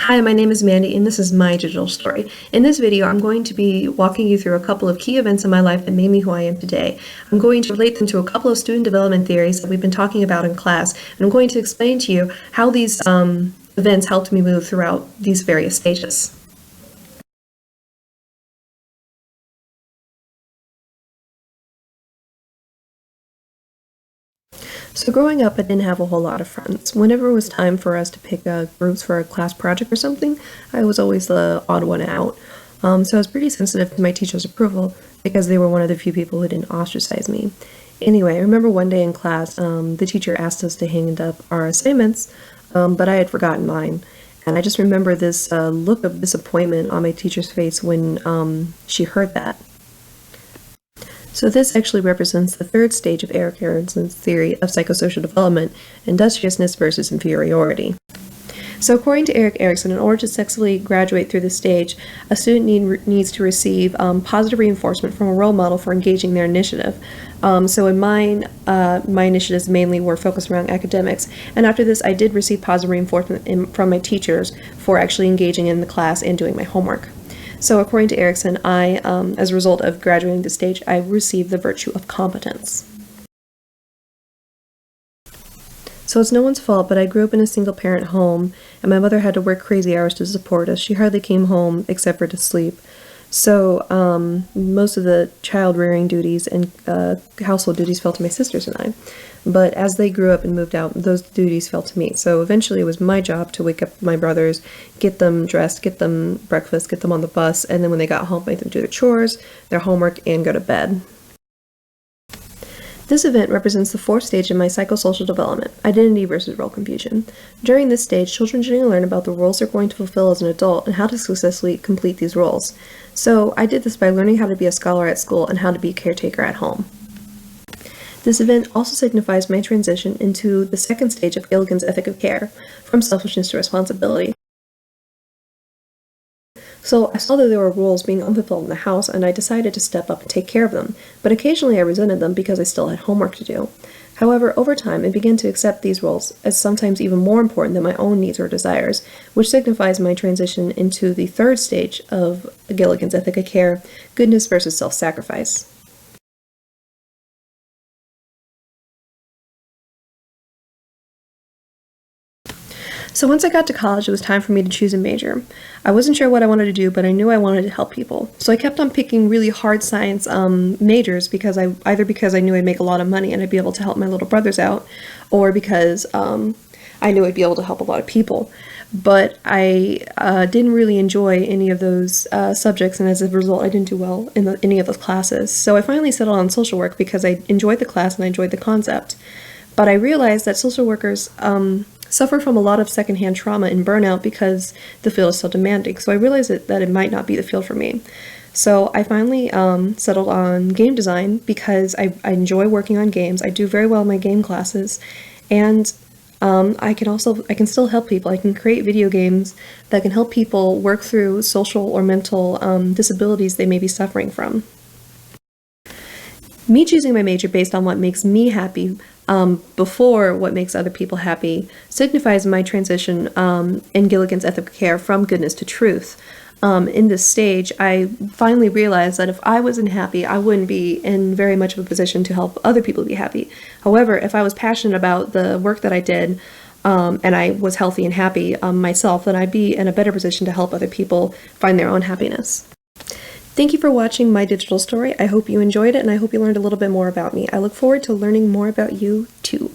Hi, my name is Mandy, and this is my digital story. In this video, I'm going to be walking you through a couple of key events in my life that made me who I am today. I'm going to relate them to a couple of student development theories that we've been talking about in class, and I'm going to explain to you how these events helped me move throughout these various stages. So growing up, I didn't have a whole lot of friends. Whenever it was time for us to pick groups for a class project or something, I was always the odd one out. So I was pretty sensitive to my teacher's approval because they were one of the few people who didn't ostracize me. Anyway, I remember one day in class, the teacher asked us to hand up our assignments, but I had forgotten mine. And I just remember this look of disappointment on my teacher's face when she heard that. So this actually represents the third stage of Erik Erikson's theory of psychosocial development, industriousness versus inferiority. So according to Erik Erikson, in order to successfully graduate through this stage, a student needs to receive positive reinforcement from a role model for engaging their initiative. So in mine, my initiatives mainly were focused around academics, and after this I did receive positive reinforcement from my teachers for actually engaging in the class and doing my homework. So according to Erikson, as a result of graduating this stage, I received the virtue of competence. So it's no one's fault, but I grew up in a single-parent home, and my mother had to work crazy hours to support us. She hardly came home except for to sleep. So most of the child-rearing duties and household duties fell to my sisters and I. But as they grew up and moved out, those duties fell to me. So eventually it was my job to wake up my brothers, get them dressed, get them breakfast, get them on the bus, and then when they got home, make them do their chores, their homework, and go to bed. This event represents the fourth stage in my psychosocial development, identity versus role confusion. During this stage, children generally learn about the roles they're going to fulfill as an adult and how to successfully complete these roles. So I did this by learning how to be a scholar at school and how to be a caretaker at home. This event also signifies my transition into the second stage of Gilligan's ethic of care, from selfishness to responsibility. So I saw that there were roles being unfulfilled in the house, and I decided to step up and take care of them, but occasionally I resented them because I still had homework to do. However, over time, I began to accept these roles as sometimes even more important than my own needs or desires, which signifies my transition into the third stage of Gilligan's ethic of care, goodness versus self-sacrifice. So once I got to college, it was time for me to choose a major. I wasn't sure what I wanted to do, but I knew I wanted to help people. So I kept on picking really hard science majors because either because I knew I'd make a lot of money and I'd be able to help my little brothers out, or because I knew I'd be able to help a lot of people. But I didn't really enjoy any of those subjects, and as a result, I didn't do well in any of those classes. So I finally settled on social work because I enjoyed the class and I enjoyed the concept. But I realized that social workers suffer from a lot of secondhand trauma and burnout because the field is so demanding. So I realized that it might not be the field for me. So I finally settled on game design because I enjoy working on games. I do very well in my game classes, and I can still help people. I can create video games that can help people work through social or mental disabilities they may be suffering from. Me choosing my major based on what makes me happy before what makes other people happy signifies my transition in Gilligan's ethic of care from goodness to truth. In this stage, I finally realized that if I wasn't happy, I wouldn't be in very much of a position to help other people be happy. However, if I was passionate about the work that I did, and I was healthy and happy myself, then I'd be in a better position to help other people find their own happiness. Thank you for watching my digital story. I hope you enjoyed it, and I hope you learned a little bit more about me. I look forward to learning more about you too.